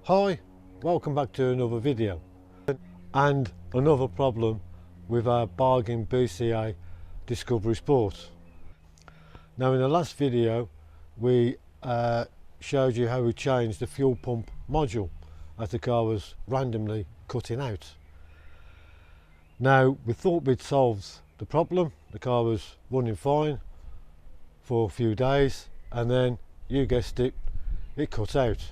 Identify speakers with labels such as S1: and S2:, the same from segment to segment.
S1: Hi, welcome back to another video and another problem with our bargain BCA Discovery Sport. Now in the last video we showed you how we changed the fuel pump module as the car was randomly cutting out. Now we thought we'd solved the problem. The car was running fine for a few days and then, you guessed it, it cut out.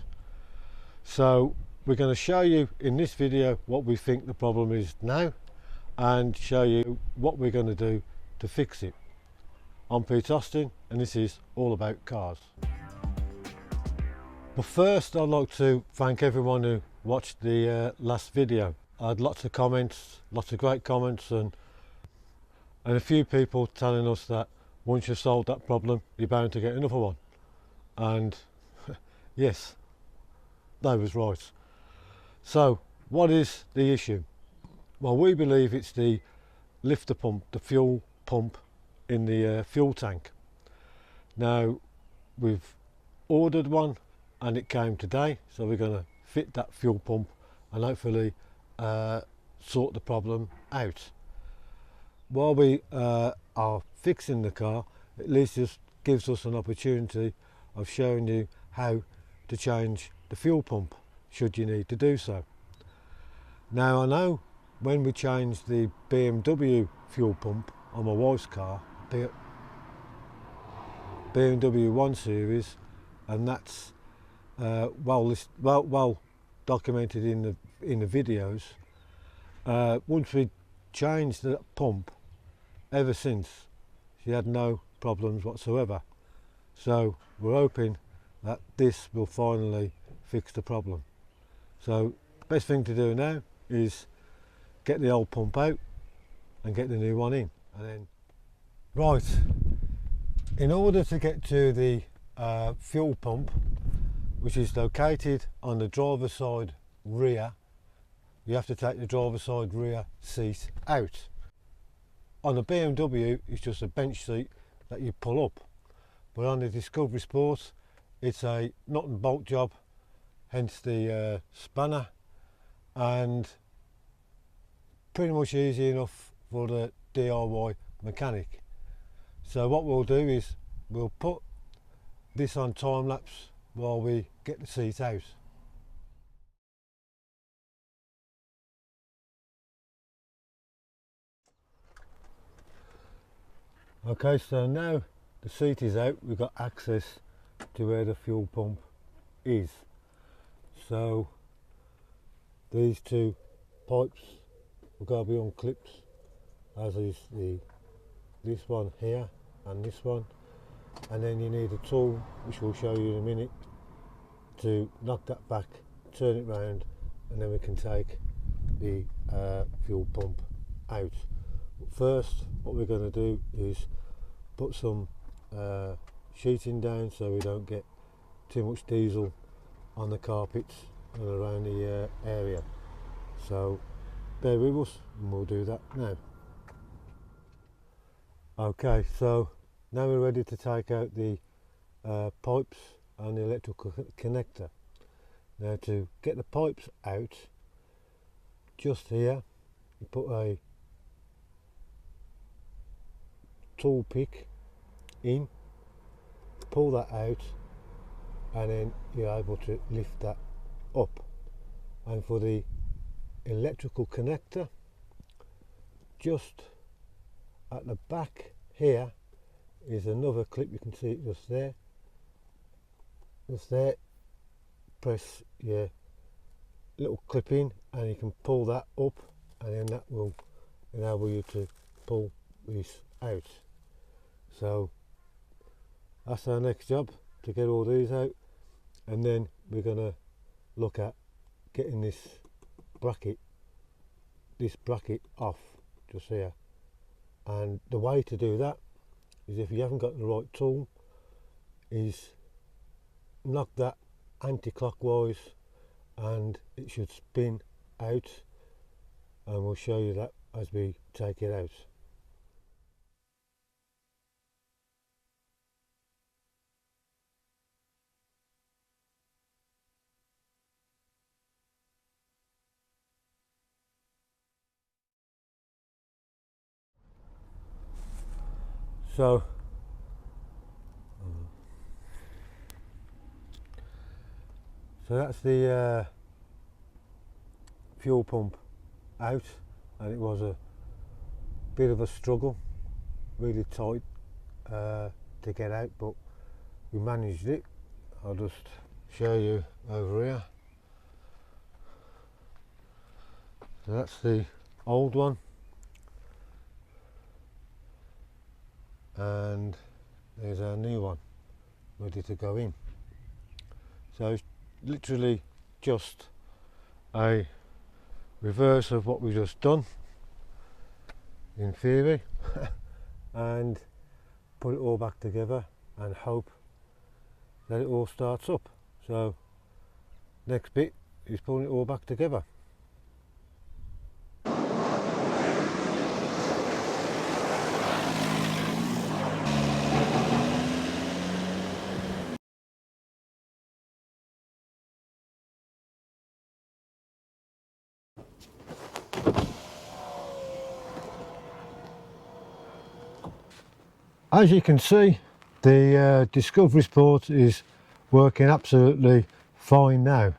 S1: So we're going to show you in this video what we think the problem is now and show you what we're going to do to fix it. I'm Pete Austin and this is all about cars. But first I'd like to thank everyone who watched the last video. I had lots of comments, lots of great comments, and a few people telling us that once you've solved that problem you're bound to get another one. And yes, they was right. So what is the issue? Well, we believe it's the lifter pump, the fuel pump in the fuel tank. Now we've ordered one and it came today, so we're going to fit that fuel pump and hopefully sort the problem out. While we are fixing the car, at least just gives us an opportunity of showing you how to change the fuel pump should you need to do so. Now I know when we changed the BMW fuel pump on my wife's car, BMW 1 Series, and that's well documented in the videos. Once we changed the pump, ever since she had no problems whatsoever. So we're hoping that this will finally fix the problem. So best thing to do now is get the old pump out and get the new one in. And then, right, in order to get to the fuel pump, which is located on the driver's side rear, you have to take the driver's side rear seat out. On the BMW it's just a bench seat that you pull up, but on the Discovery Sport it's a nut and bolt job, hence the spanner, and pretty much easy enough for the DIY mechanic. So what we'll do is we'll put this on time lapse while we get the seat out. Okay, so now the seat is out, we've got access to where the fuel pump is. So these two pipes have got to be unclipped, as is this one here and this one, and then you need a tool which we'll show you in a minute to knock that back, turn it round, and then we can take the fuel pump out. But first what we're going to do is put some sheeting down so we don't get too much diesel on the carpets and around the area. So bear with us and we'll do that now. Okay, so now we're ready to take out the pipes and the electrical connector. Now to get the pipes out, just here you put a tool pick in, pull that out, and then you're able to lift that up. And for the electrical connector, just at the back here is another clip. You can see it just there, press your little clip in and you can pull that up, and then that will enable you to pull this out. So that's our next job, to get all these out, and then we're going to look at getting this bracket off just here. And the way to do that is, if you haven't got the right tool, is knock that anti-clockwise and it should spin out, and we'll show you that as we take it out. So that's the fuel pump out, and it was a bit of a struggle, really tight to get out, but we managed it. I'll just show you over here. So that's the old one, and there's our new one ready to go in. So it's literally just a reverse of what we've just done in theory and put it all back together and hope that it all starts up. So next bit is pulling it all back together. As you can see, the Discovery Sport is working absolutely fine now,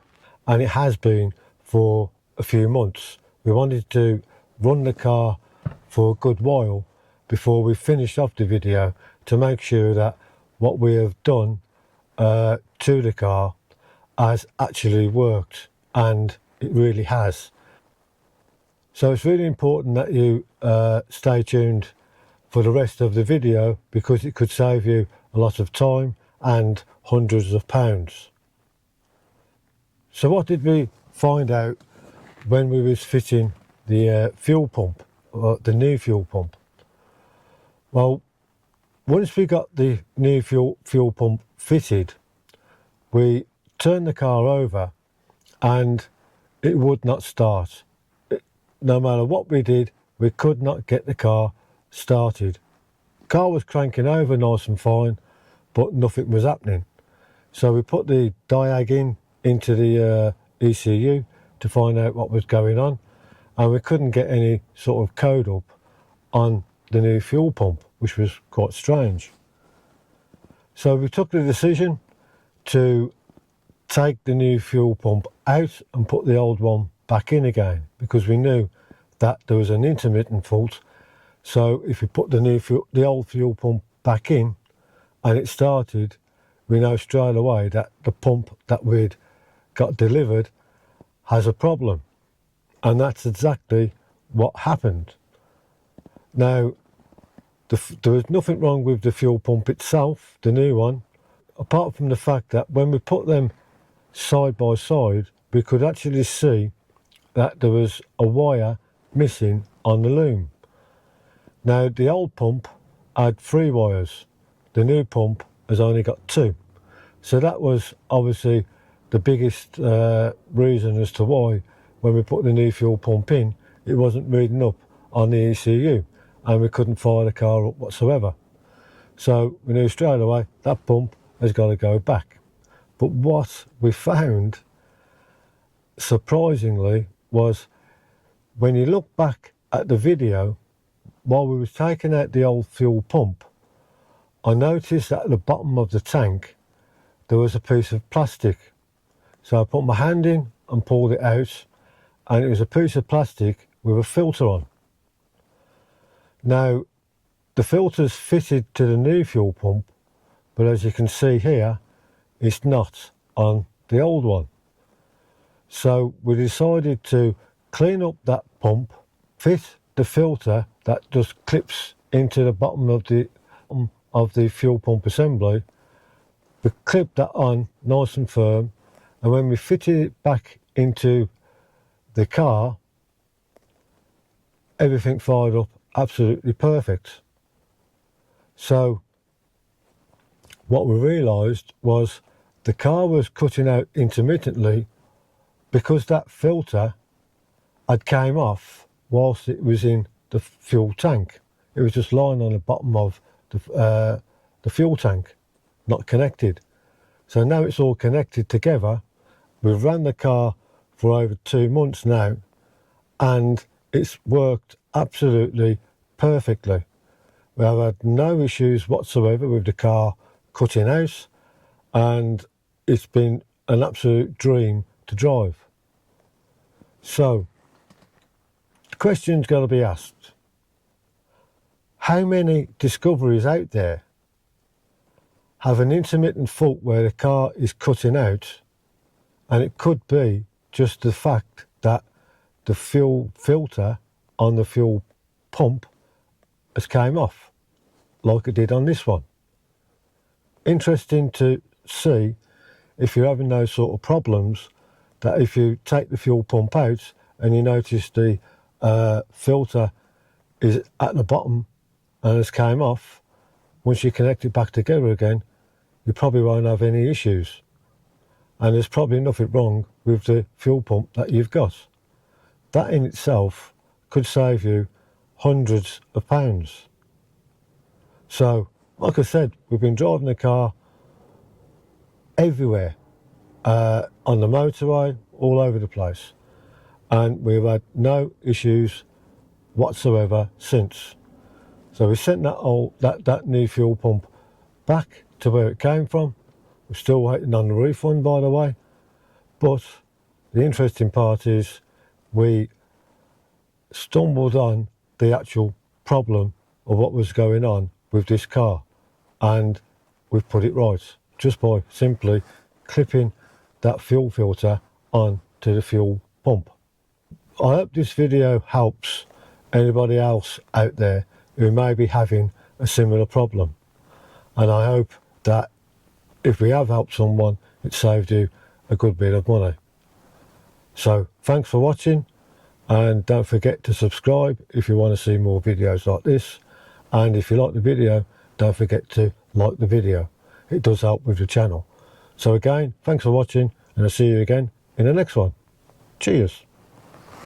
S1: and it has been for a few months. We wanted to run the car for a good while before we finished off the video to make sure that what we have done to the car has actually worked, and it really has. So it's really important that you stay tuned for the rest of the video, because it could save you a lot of time and hundreds of pounds. So what did we find out when we was fitting the fuel pump, or the new fuel pump? Well, once we got the new fuel pump fitted, we turned the car over and it would not start. No matter what we did, we could not get the car started. Car was cranking over nice and fine, but nothing was happening. So we put the diag into the ECU to find out what was going on, and we couldn't get any sort of code up on the new fuel pump, which was quite strange. So we took the decision to take the new fuel pump out and put the old one back in again, because we knew that there was an intermittent fault. So if we put the old fuel pump back in and it started, we know straight away that the pump that we'd got delivered has a problem. And that's exactly what happened. Now, there was nothing wrong with the fuel pump itself, the new one, apart from the fact that when we put them side by side, we could actually see that there was a wire missing on the loom. Now, the old pump had 3 wires, the new pump has only got 2. So that was obviously the biggest reason as to why, when we put the new fuel pump in, it wasn't reading up on the ECU and we couldn't fire the car up whatsoever. So we knew straight away that pump has got to go back. But what we found, surprisingly, was when you look back at the video, while we was taking out the old fuel pump, I noticed that at the bottom of the tank there was a piece of plastic. So I put my hand in and pulled it out, and it was a piece of plastic with a filter on. Now, the filter's fitted to the new fuel pump, but as you can see here, it's not on the old one. So we decided to clean up that pump, fit the filter that just clips into the bottom of the fuel pump assembly. We clipped that on nice and firm, and when we fitted it back into the car, everything fired up absolutely perfect. So what we realised was the car was cutting out intermittently because that filter had came off whilst it was in the fuel tank. It was just lying on the bottom of the fuel tank, not connected. So now it's all connected together. We've ran the car for over 2 months now, and it's worked absolutely perfectly. We have had no issues whatsoever with the car cutting out, and it's been an absolute dream to drive. So, the question's got to be asked. How many Discoveries out there have an intermittent fault where the car is cutting out, and it could be just the fact that the fuel filter on the fuel pump has came off, like it did on this one. Interesting to see if you're having those sort of problems, that if you take the fuel pump out and you notice the filter is at the bottom and has came off, once you connect it back together again, you probably won't have any issues. And there's probably nothing wrong with the fuel pump that you've got. That in itself could save you hundreds of pounds. So, like I said, we've been driving the car everywhere, on the motorway, all over the place. And we've had no issues whatsoever since. So we sent that new fuel pump back to where it came from. We're still waiting on the refund, by the way. But the interesting part is we stumbled on the actual problem of what was going on with this car, and we've put it right just by simply clipping that fuel filter on to the fuel pump. I hope this video helps anybody else out there who may be having a similar problem, and I hope that if we have helped someone, it saved you a good bit of money. So thanks for watching, and don't forget to subscribe if you want to see more videos like this, and if you like the video, don't forget to like the video. It does help with the channel. So again, thanks for watching, and I'll see you again in the next one. Cheers.